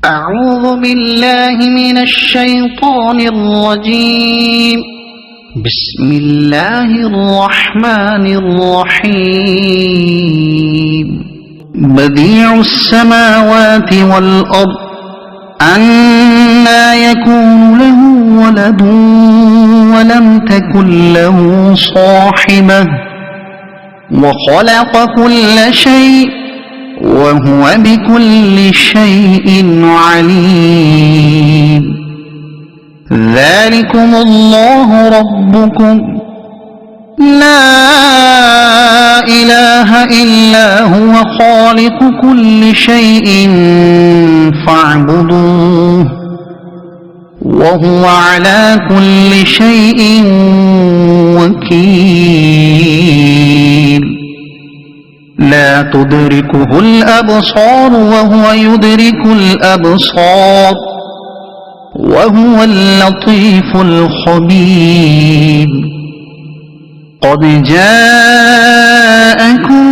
أعوذ بالله من الشيطان الرجيم. بسم الله الرحمن الرحيم. بديع السماوات والأرض أنى يكون له ولد ولم تكن له صاحبة وخلق كل شيء وهو بكل شيء عليم. ذلكم الله ربكم لا إله إلا هو خالق كل شيء فاعبدوه وهو على كل شيء وكيل. لا تدركه الأبصار وهو يدرك الأبصار وهو اللطيف الخبير. قد جاءكم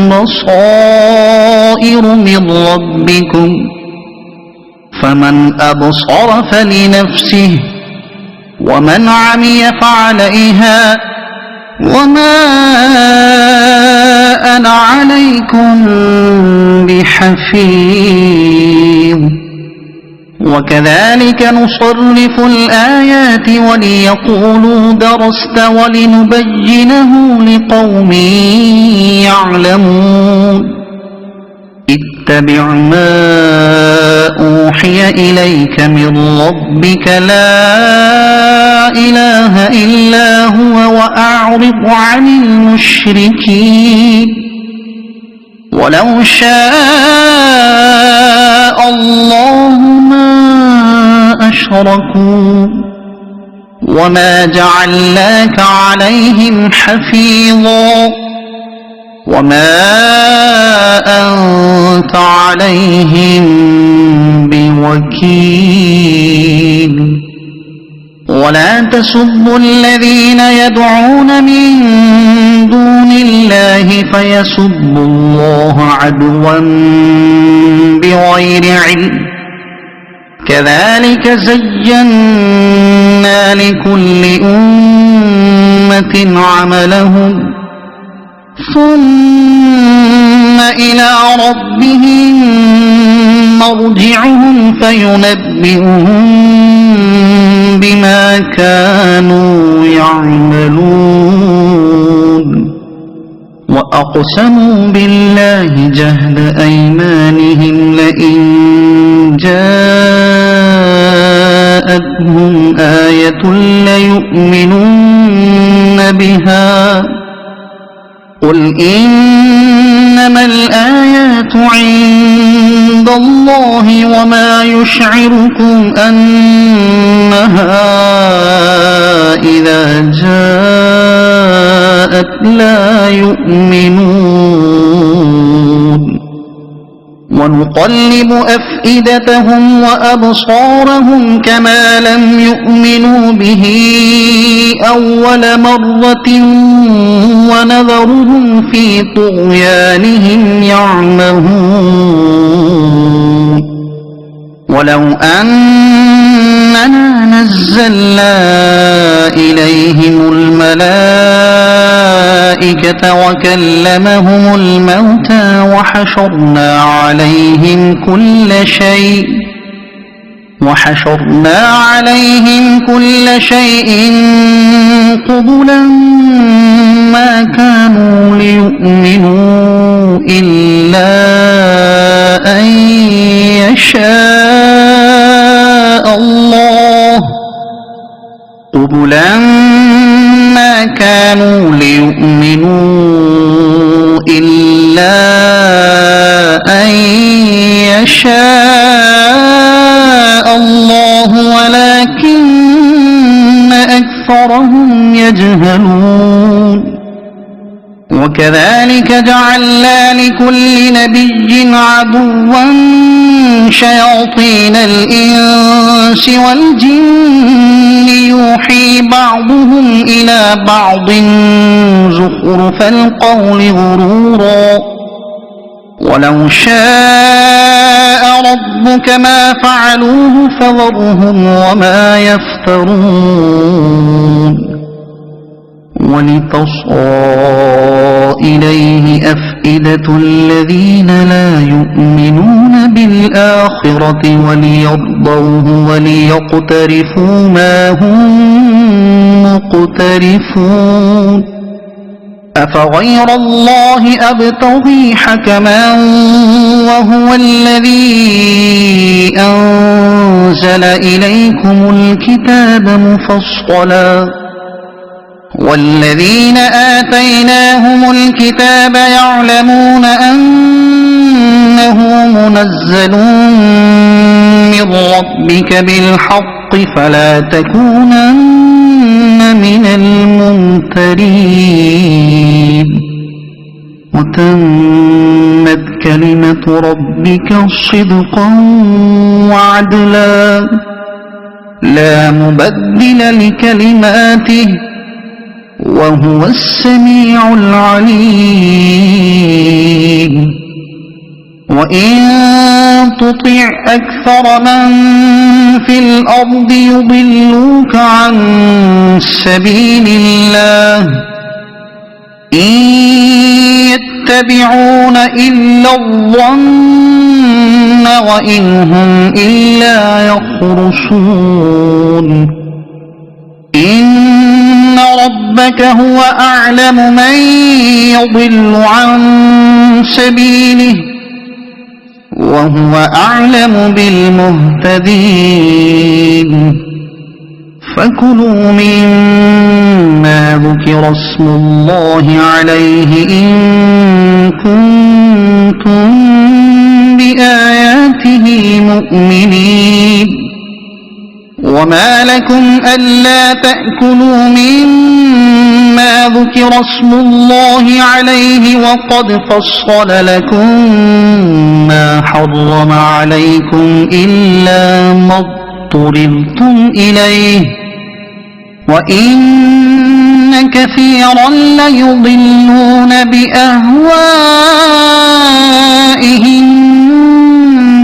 بصائر من ربكم فمن أبصر فلنفسه ومن عمي فعليها وما أنا عليكم بحفيظ. وكذلك نصرف الآيات وليقولوا درست ولنبينه لقوم يعلمون. اتبع ما أوحي إليك من ربك لا إله إلا هو وأعرض عن المشركين. ولو شاء الله ما أشركوا وما جعلناك عليهم حفيظا وما أنت عليهم بوكيل. ولا تسبوا الذين يدعون من دون الله فيسبوا الله عدوا بغير علم. كذلك زينا لكل أمة عملهم ثم إلى ربهم مرجعهم فينبئهم بما كانوا يعملون. وأقسموا بالله جهد أيمانهم لئن جاءتهم آية ليؤمنن بها. قل إنما الآيات عند الله وما يشعركم أنها إذا جاءت لا يؤمنون. ونقلب أفئدتهم وأبصارهم كما لم يؤمنوا به أول مرة ونذرهم في طغيانهم يعمهون. ولو أننا نزلنا إليهم الملائكة وكلمهم الموتى وحشرنا عليهم كل شيء قبلا ما كانوا ليؤمنوا إلا أن يشاء الله قبلا ما كانوا ليؤمنوا إلا أن يشاء الله ولكن أكثرهم يجهلون. وكذلك جعلنا لكل نبي عدوا شياطين الإنس والجن يوحي بعضهم إلى بعض زخرف القول غرورا ولو شاء ربك ما فعلوه فذرهم وما يفترون ولتصغى إليه أفئدة الذين لا يؤمنون بالآخرة وليرضوه وليقترفوا ما هم مقترفون أفغير الله أبتغي حكما وهو الذي أنزل إليكم الكتاب مفصلا والذين آتيناهم الكتاب يعلمون أنه منزل من ربك بالحق فلا تكونن من الممترين وتمت كلمة ربك صدقا وعدلا لا مبدل لكلماته وهو السميع العليم وإن تطع أكثر من في الأرض يضلوك عن سبيل الله إن يتبعون إلا الظن وإن هم إلا يخرصون إن ربك هو أعلم من يضل عن سبيله وهو أعلم بالمهتدين فكلوا مما ذكر اسم الله عليه إن كنتم بآياته مؤمنين وما لكم ألا تأكلوا مما ذكر اسم الله عليه وقد فصل لكم ما حرم عليكم إلا ما اضطررتم إليه وإن كثيرا ليضلون بأهوائهم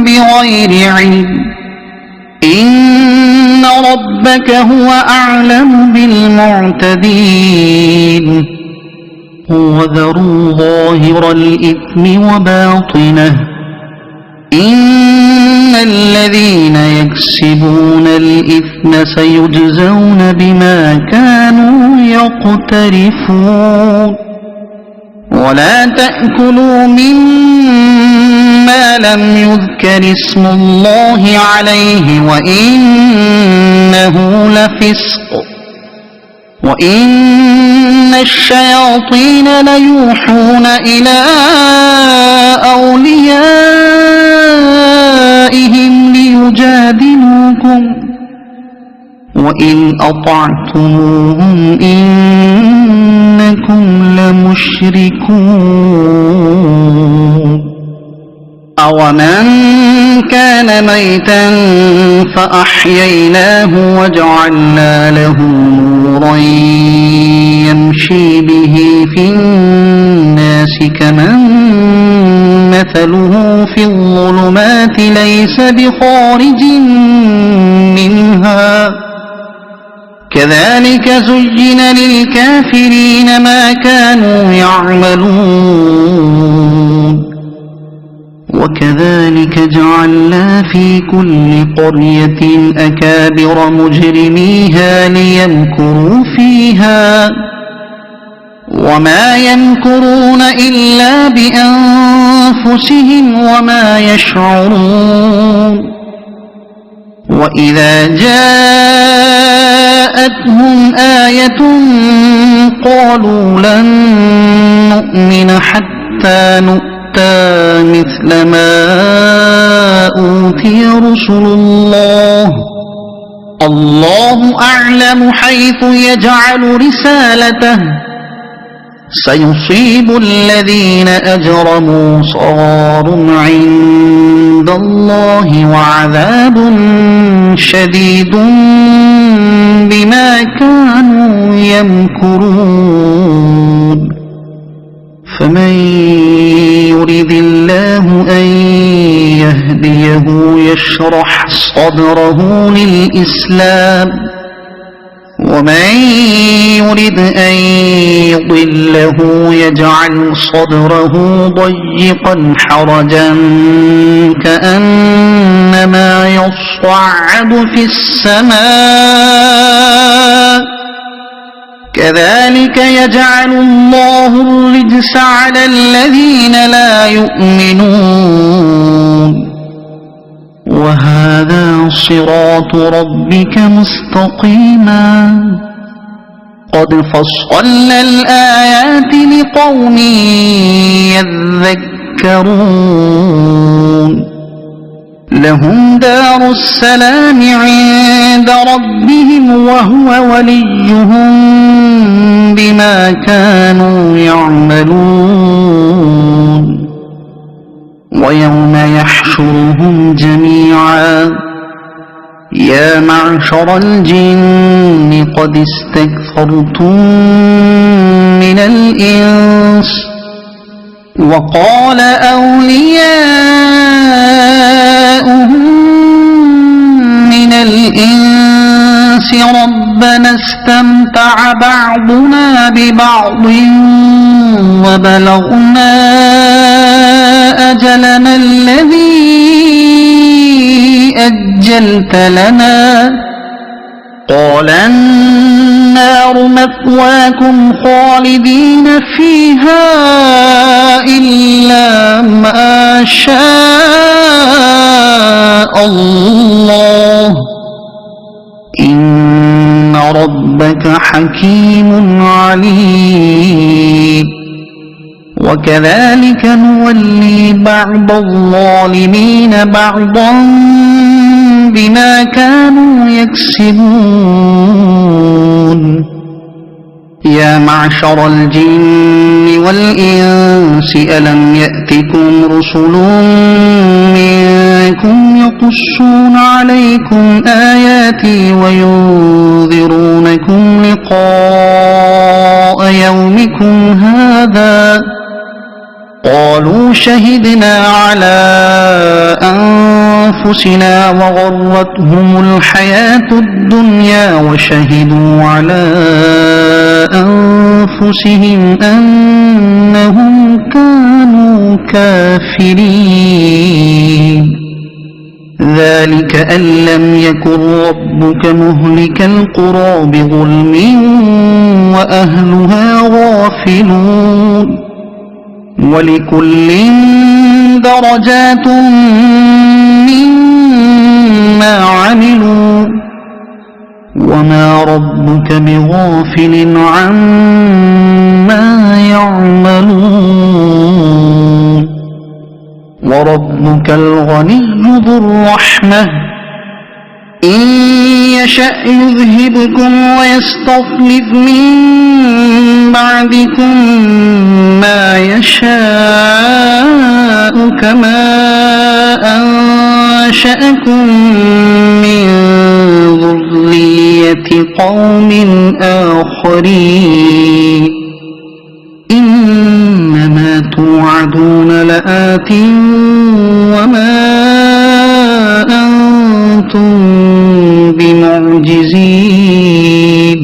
بغير علم إن ربك هو أعلم بالمعتدين وذروا ظاهر الإثم وباطنه إن الذين يكسبون الإثم سيجزون بما كانوا يقترفون ولا تأكلوا مما لم يذكر اسم الله عليه وإنه لفسق وإن الشياطين ليوحون إلى أوليائهم ليجادلوكم وإن أطعتموهم إنكم لمشركون أومن كان ميتا فأحييناه وجعلنا له نورا يمشي به في الناس كمن مثله في الظلمات ليس بخارج منها كذلك زين للكافرين ما كانوا يعملون وكذلك جعلنا في كل قرية أكابر مجرميها ليمكروا فيها وما يمكرون إلا بأنفسهم وما يشعرون وإذا جاءتهم آية قالوا لن نؤمن حتى نؤتى مثل ما أوتي رسل الله أعلم حيث يجعل رسالته سيصيب الذين أجرموا صغار عند الله وعذاب شديد بما كانوا يمكرون فمن يرد يرد الله أن يهديه يشرح صدره للإسلام ومن يرد أن يضله يجعل صدره ضيقا حرجا كأنما يصعد في السماء كذلك يجعل الله الرجس على الذين لا يؤمنون وهذا صراط ربك مستقيما قد فصلنا الآيات لقوم يذكرون لهم دار السلام عند ربهم وهو وليهم بما كانوا يعملون ويوم يحشرهم جميعا يا معشر الجن قد استكثرتم من الإنس وقال أولياؤهم من الإنس ربنا استمتع بعضنا ببعض وبلغنا أجلنا الذي أجلت لنا قال النار مثواكم خالدين فيها إلا ما شاء الله إن ربك حكيم عليم وكذلك نولي بعض الظالمين بعضا بما كانوا يكسبون يا معشر الجن والإنس ألم يأتكم رسل منكم يقصون عليكم آياتي وينذرونكم لقاء يومكم هذا قالوا شهدنا على أنفسنا وغرتهم الحياة الدنيا وشهدوا على أنفسهم أنهم كانوا كافرين ذلك أن لم يكن ربك مهلك القرى بظلم وأهلها غافلون ولكل درجات مما عملوا وما ربك بغافل عما يعملون وربك الغني ذو الرحمة إن يشأ يذهبكم ويستخلف من بعدكم ما يشاء كما أنشأكم من ذرية قوم آخرين إنما توعدون لآت وما أنتم بمعجزين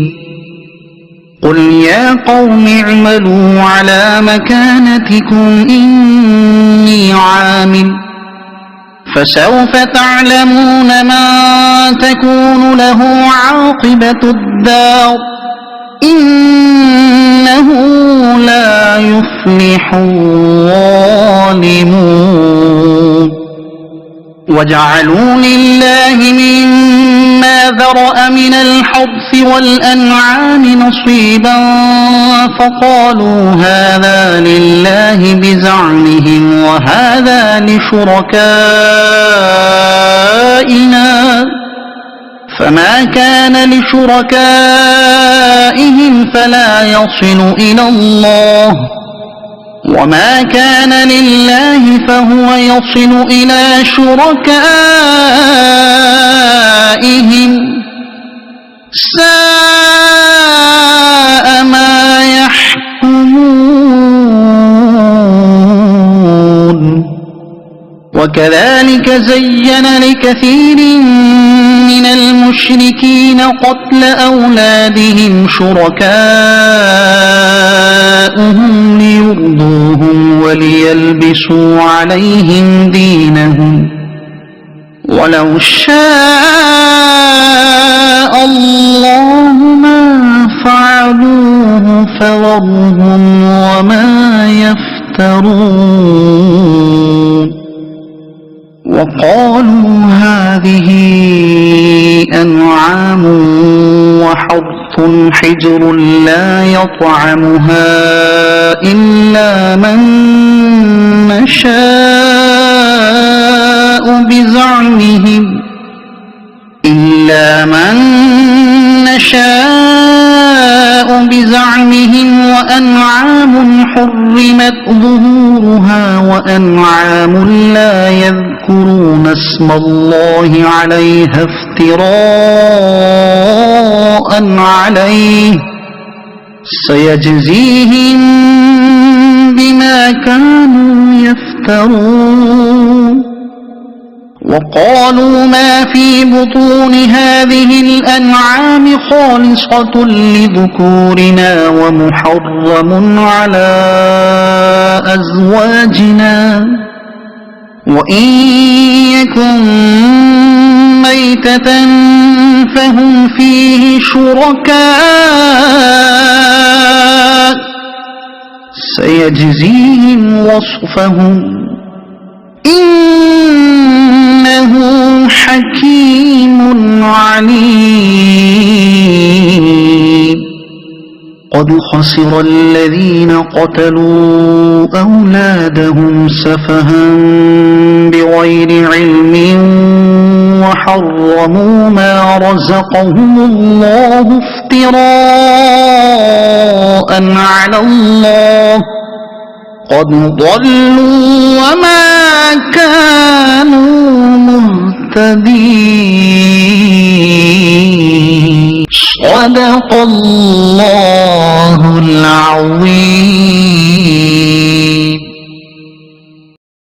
قل يا قوم اعملوا على مكانتكم إني عامل فسوف تعلمون من تكون له عاقبة الدار إنه لا يفلح الظالمون وجعلوا لله مما ذرأ من الحرث والأنعام نصيبا فقالوا هذا لله بزعمهم وهذا لشركائنا فما كان لشركائهم فلا يصل إلى الله وما كان لله فهو يصل إلى شركائهم ساء ما يحكمون وكذلك زين لكثير من المشركين قتل أولادهم شركاؤهم ليرضوهم وليلبسوا عليهم دينهم ولو شاء الله ما فعلوه فذرهم وما يفترون وقالوا هذه أنعام وحرث حجر لا يطعمها إلا من نشاء بزعمهم وأنعام حرمت ظهورها وأنعام لا يذكرون اسم الله عليها افتراء عليه سيجزيهم بما كانوا يفترون وقالوا ما في بطون هذه الأنعام خالصة لذكورنا ومحرم على أزواجنا وإن يكن ميتة فهم فيه شركاء سيجزيهم وصفهم إنه حكيم عليم قد خسر الذين قتلوا أولادهم سفها بغير علم وحرموا ما رزقهم الله افتراء على الله قد ضلوا وما كانوا مهتدين صدق الله العظيم.